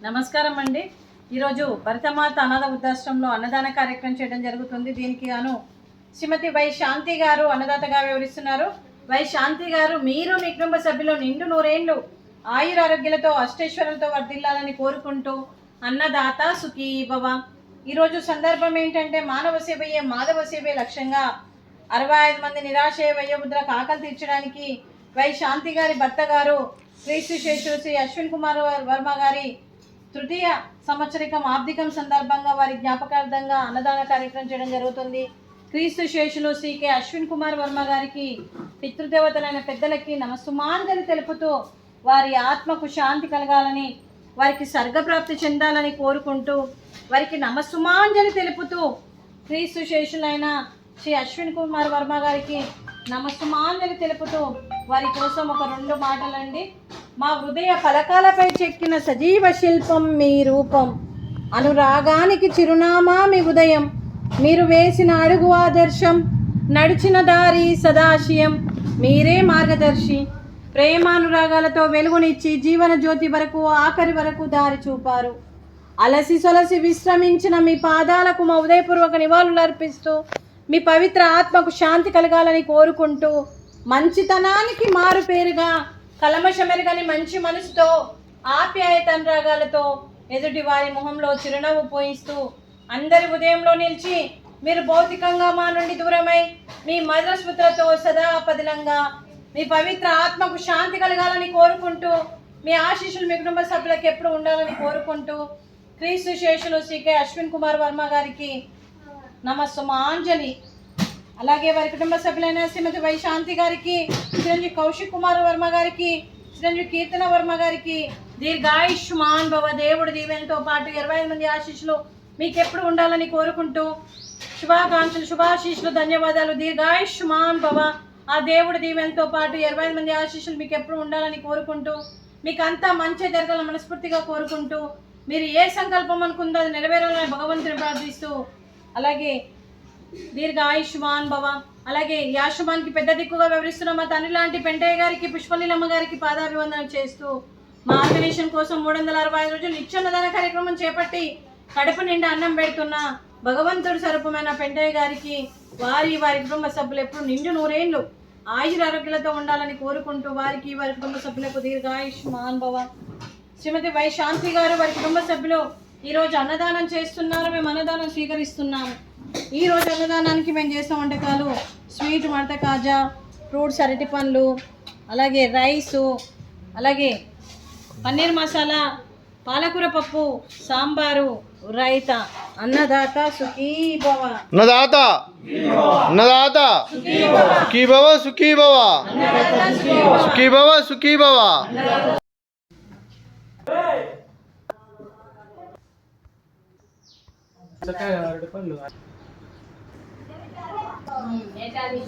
నమస్కారం అండి. ఈరోజు భరతమాత అనాథ వృద్ధాశ్రమంలో అన్నదాన కార్యక్రమం చేయడం జరుగుతుంది. దీనికి గాను శ్రీమతి వై శాంతి గారు అన్నదాతగా వివరిస్తున్నారు. వై శాంతి గారు, మీరు మీ కుటుంబ సభ్యులు నిండు నూరేళ్లు ఆయురారోగ్యాలతో అష్టైశ్వర్యాలతో వర్ధిల్లాలని కోరుకుంటూ అన్నదాత సుఖీ భవ. ఈరోజు సందర్భం ఏంటంటే మానవ సేవయే మాధవ సేవే లక్ష్యంగా 65 మంది నిరాశయ వయోవృద్ధులకు ఆకలి తీర్చడానికి వై శాంతి గారి భర్త గారు క్రీస్తు శేషులు శ్రీ అశ్విన్ కుమార్ వర్మ గారి తృతీయ సంవత్సరికం ఆర్థికం సందర్భంగా వారి జ్ఞాపకార్థంగా అన్నదాన కార్యక్రమం చేయడం జరుగుతుంది. క్రీస్తు శేషులు శ్రీ కె అశ్విన్ కుమార్ వర్మ గారికి పితృదేవతలైన పెద్దలకి నమస్సుమాంజలి తెలుపుతూ వారి ఆత్మకు శాంతి కలగాలని, వారికి స్వర్గప్రాప్తి చెందాలని కోరుకుంటూ వారికి నమస్సుమాంజలి తెలుపుతూ క్రీస్తు శేషులైన శ్రీ అశ్విన్ కుమార్ వర్మ గారికి నమస్సుమాంజలి తెలుపుతూ వారి కోసం ఒక 2 మాటలండి. మా హృదయ పలకాలపై చెక్కిన సజీవ శిల్పం మీ రూపం, అనురాగానికి చిరునామా మీ ఉదయం, మీరు వేసిన అడుగు ఆదర్శం, నడిచిన దారి సదాశయం, మీరే మార్గదర్శి. ప్రేమానురాగాలతో వెలుగునిచ్చి జీవన జ్యోతి వరకు ఆఖరి వరకు దారి చూపారు. అలసి సొలసి విశ్రమించిన మీ పాదాలకు మా ఉదయపూర్వక నివాళులు అర్పిస్తూ మీ పవిత్ర ఆత్మకు శాంతి కలగాలని కోరుకుంటూ మంచితనానికి మారు పేరుగా కలమషమెరగని మంచి మనసుతో ఆప్యాయతనురాగాలతో ఎదుటి వారి మొహంలో చిరునవ్వు పోయిస్తూ అందరి ఉదయంలో నిలిచి మీరు భౌతికంగా మా నుండి దూరమై మీ మధురస్మృతులతో సదా పదిలంగా మీ పవిత్ర ఆత్మకు శాంతి కలగాలని కోరుకుంటూ మీ ఆశీస్సులు మీ కుటుంబ సభ్యులకు ఎప్పుడు ఉండాలని కోరుకుంటూ క్రీస్తు శేషులు శ్రీ కె అశ్విన్ కుమార్ వర్మ గారికి నమస్సుమాంజలి. అలాగే వారి కుటుంబ సభ్యులైన శ్రీమతి వై శాంతి గారికి, చిరంజీవి కౌశిక్ కుమార్ వర్మ గారికి, చిరంజీవి కీర్తన వర్మ గారికి దీర్ఘాయుష్మాన్ భవ. దేవుడి దీవెనతో పాటు 25 మంది ఆశీస్సులు మీకు ఎప్పుడు ఉండాలని కోరుకుంటూ శుభాకాంక్షలు, శుభాశీస్సులు, ధన్యవాదాలు. దీర్ఘాయుష్మాన్ భవ. ఆ దేవుడి దీవెనతో పాటు 25 మంది ఆశీస్సులు మీకు ఎప్పుడు ఉండాలని కోరుకుంటూ మీకు అంతా మంచి జరగాలని మనస్ఫూర్తిగా కోరుకుంటూ మీరు ఏ సంకల్పం అనుకుందో అది నెరవేరాలని భగవంతుని ప్రార్థిస్తూ అలాగే దీర్ఘాయుష్మాన్ భవ. అలాగే యాశుమాన్కి పెద్ద దిక్కుగా వివరిస్తున్న మా తండ్రి లాంటి పెంటయ్య గారికి, పుష్పలీలమ్మ గారికి పాదాభివందనం చేస్తూ మా ఆర్గనైజేషన్ కోసం 365 రోజులు నిత్యాన్నదాన కార్యక్రమం చేపట్టి కడుపు నిండా అన్నం పెడుతున్న భగవంతుడి స్వరూపమైన పెంటయ్య గారికి వారి కుటుంబ సభ్యులు ఎప్పుడు నిండు నూరేళ్లు ఆయురారోగ్యాలతో ఉండాలని కోరుకుంటూ వారికి వారి కుటుంబ సభ్యులకు దీర్ఘాయుష్మాన్ భవ. శ్రీమతి వై శాంతి గారు వారి కుటుంబ సభ్యులు ఈరోజు అన్నదానం చేస్తున్నారు. మేము అన్నదానం స్వీకరిస్తున్నాము. ఈరోజు అన్నదానానికి మేము చేసిన వంటకాలు స్వీట్ మడత కాజా, ఫ్రూట్స్ అరటి పండ్లు, అలాగే రైసు, అలాగే పన్నీర్ మసాలా, పాలకూర పప్పు, సాంబారు, రైతా. అన్నదాత సుఖీ భవ. అన్నదాత అన్నదాత సుఖీ భవ, సుఖీ భవ, సుఖీ భవ, సుఖీ భవ. నేతాజీ